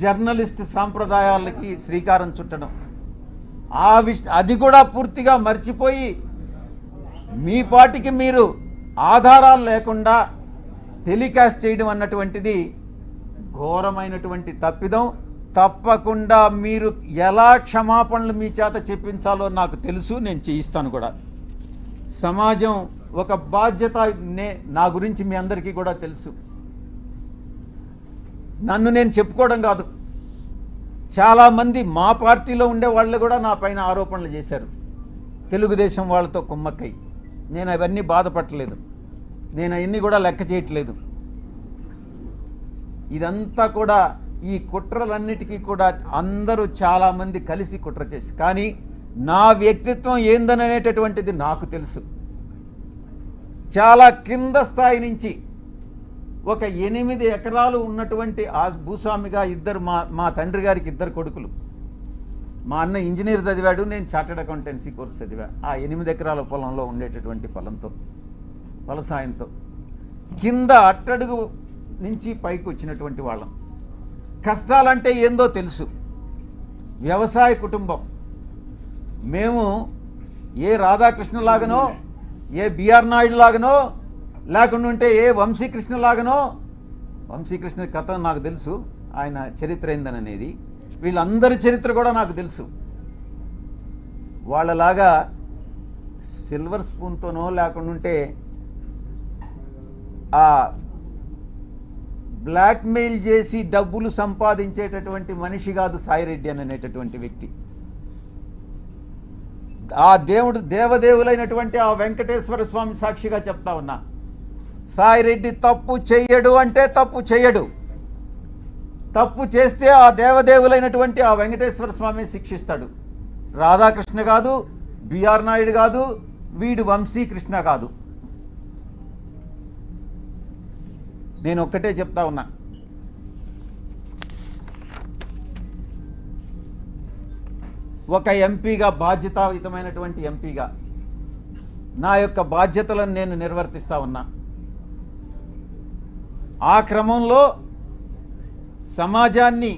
Journalist సాంప్రదాయాలకి శ్రీకారం చుట్టడం, అది కూడా పూర్తిగా మర్చిపోయి మీ పాటికి మీరు ఆధారాలు లేకుండా టెలికాస్ట్ చేయడం అన్నటువంటిది ఘోరమైనటువంటి తప్పిదం. తప్పకుండా మీరు ఎలా క్షమాపణలు మీ చేత చెప్పించాలో నాకు తెలుసు, నేను చేయిస్తాను కూడా. సమాజం ఒక బాధ్యత, నా గురించి మీ అందరికీ కూడా తెలుసు. నన్ను నేను చెప్పుకోవడం కాదు, చాలామంది మా పార్టీలో ఉండే వాళ్ళు కూడా నా పైన ఆరోపణలు చేశారు, తెలుగుదేశం వాళ్ళతో కుమ్మక్కై. నేను అవన్నీ బాధపడలేదు, నేను అవన్నీ కూడా లెక్క చేయట్లేదు. ఇదంతా కూడా ఈ కుట్రలన్నిటికీ కూడా అందరూ చాలామంది కలిసి కుట్ర చేసి, కానీ నా వ్యక్తిత్వం ఏందనేటటువంటిది నాకు తెలుసు. చాలా కింద స్థాయి నుంచి ఒక 8 ఎకరాలు ఉన్నటువంటి ఆ భూస్వామిగా మా తండ్రి గారికి 2 కొడుకులు. మా అన్న ఇంజనీర్ చదివాడు, నేను చార్టెడ్ అకౌంటెన్సీ కోర్స్ చదివా. ఆ 8 ఎకరాల పొలంలో ఉండేటటువంటి ఫలసాయంతో కింద అట్టడుగు నుంచి పైకి వచ్చినటువంటి వాళ్ళం. కష్టాలంటే ఏందో తెలుసు. వ్యవసాయ కుటుంబం మేము. ఏ రాధాకృష్ణ లాగనో, ఏ బిఆర్ నాయుడు లాగనో, లేకుండా ఉంటే ఏ వంశీకృష్ణ లాగనో. వంశీకృష్ణ కథ నాకు తెలుసు, ఆయన చరిత్ర ఏందనేది. వీళ్ళందరి చరిత్ర కూడా నాకు తెలుసు. వాళ్ళలాగా సిల్వర్ స్పూన్తోనో లేకుండా ఉంటే ఆ బ్లాక్మెయిల్ చేసి డబ్బులు సంపాదించేటటువంటి మనిషి కాదు సాయిరెడ్డి అనేటటువంటి వ్యక్తి. ఆ దేవదేవులైనటువంటి ఆ వెంకటేశ్వర స్వామి సాక్షిగా చెప్తా ఉన్నా, సాయిరెడ్డి తప్పు చెయ్యడు అంటే తప్పు చెయ్యడు. తప్పు చేస్తే ఆ దేవదేవులైనటువంటి ఆ వెంకటేశ్వర స్వామి శిక్షిస్తాడు. రాధాకృష్ణ కాదు, బిఆర్ నాయుడు కాదు, వీడు వంశీకృష్ణ కాదు. నేను ఒక్కటే చెప్తా ఉన్నా, ఒక ఎంపీగా, బాధ్యతాయుతమైనటువంటి ఎంపీగా నా యొక్క బాధ్యతలను నేను నిర్వర్తిస్తా ఉన్నా. ఆ క్రమంలో సమాజాన్ని,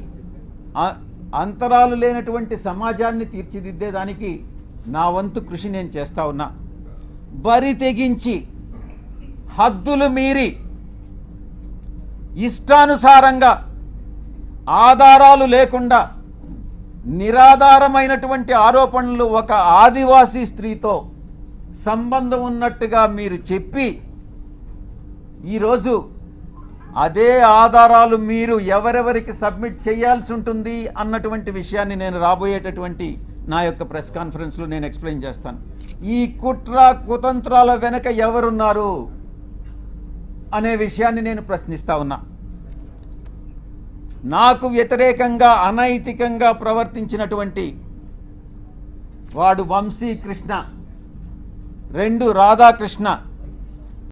అంతరాలు లేనటువంటి సమాజాన్ని తీర్చిదిద్దేదానికి నా వంతు కృషి నేను చేస్తా ఉన్నా. బరి తెగించి హద్దులు మీరి ఇష్టానుసారంగా ఆధారాలు లేకుండా నిరాధారమైనటువంటి ఆరోపణలు ఒక ఆదివాసీ స్త్రీతో సంబంధం ఉన్నట్టుగా మీరు చెప్పి, ఈరోజు అదే ఆధారాలు మీరు ఎవరెవరికి సబ్మిట్ చేయాల్సి ఉంటుంది అన్నటువంటి విషయాన్ని నేను రాబోయేటటువంటి నా యొక్క ప్రెస్ కాన్ఫరెన్స్లో నేను ఎక్స్ప్లెయిన్ చేస్తాను. ఈ కుట్ర కుతంత్రాల వెనక ఎవరున్నారు అనే విషయాన్ని నేను ప్రశ్నిస్తా ఉన్నా. నాకు వ్యతిరేకంగా అనైతికంగా ప్రవర్తించినటువంటి వాడు వంశీకృష్ణ, 2 రాధాకృష్ణ,